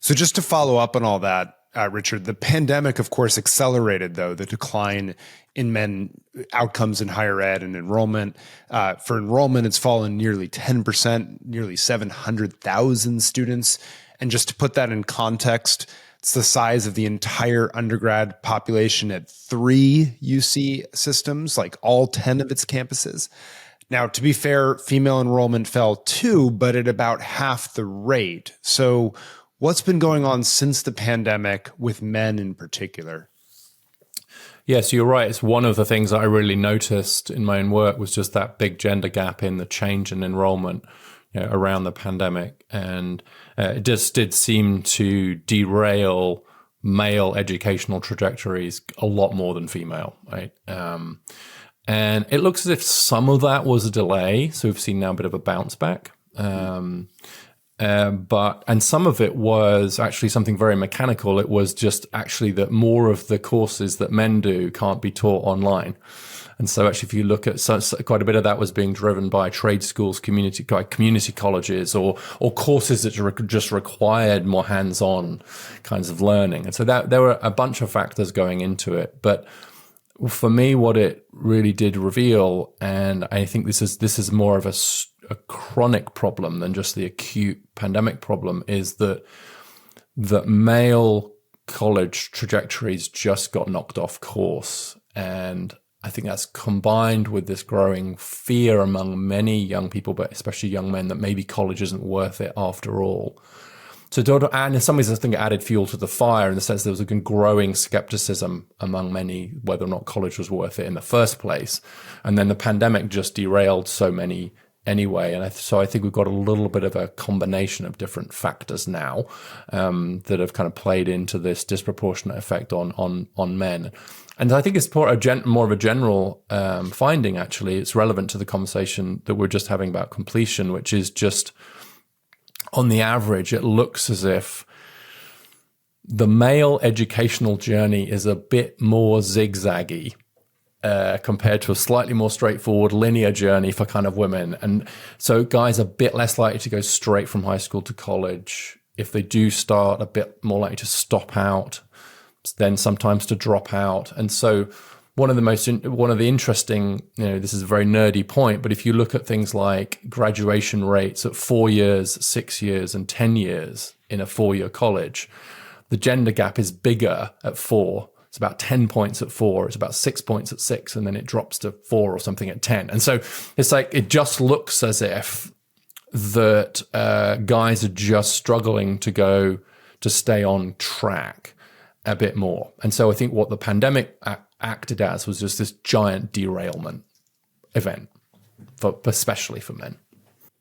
So just to follow up on all that, Richard, the pandemic, of course, accelerated, though, the decline in men outcomes in higher ed and enrollment. For enrollment, it's fallen nearly 10%, nearly 700,000 students. And just to put that in context, it's the size of the entire undergrad population at 3 UC systems, like all 10 of its campuses. Now, to be fair, female enrollment fell too, but at about half the rate. So what's been going on since the pandemic with men in particular? Yes, you're right. It's one of the things that I really noticed in my own work was just that big gender gap in the change in enrollment around the pandemic. And it just did seem to derail male educational trajectories a lot more than female, right? And it looks as if some of that was a delay. So we've seen now a bit of a bounce back. And some of it was actually something very mechanical. It was just actually that more of the courses that men do can't be taught online. And so actually, if you look at quite a bit of that was being driven by trade schools, community colleges, or courses that just required more hands-on kinds of learning. And so that there were a bunch of factors going into it. But for me, what it really did reveal, and I think this is more of a chronic problem than just the acute pandemic problem, is that male college trajectories just got knocked off course. And I think that's combined with this growing fear among many young people, but especially young men, that maybe college isn't worth it after all. So, and in some ways, I think it added fuel to the fire in the sense there was a growing skepticism among many whether or not college was worth it in the first place. And then the pandemic just derailed so many anyway. And so I think we've got a little bit of a combination of different factors now that have kind of played into this disproportionate effect on men. And I think it's more of a general finding, actually. It's relevant to the conversation that we're just having about completion, which is just, on the average, it looks as if the male educational journey is a bit more zigzaggy compared to a slightly more straightforward linear journey for kind of women. And so guys are a bit less likely to go straight from high school to college. If they do start, a bit more likely to stop out, then sometimes to drop out. And so one of the interesting, this is a very nerdy point, but if you look at things like graduation rates at 4 years, 6 years, and 10 years in a 4-year college, the gender gap is bigger at 4. It's about 10 points at 4. It's about 6 points at 6, and then it drops to 4 or something at 10. And so it's like, it just looks as if that guys are just struggling to stay on track a bit more. And so I think what the pandemic acted as was just this giant derailment event, especially for men.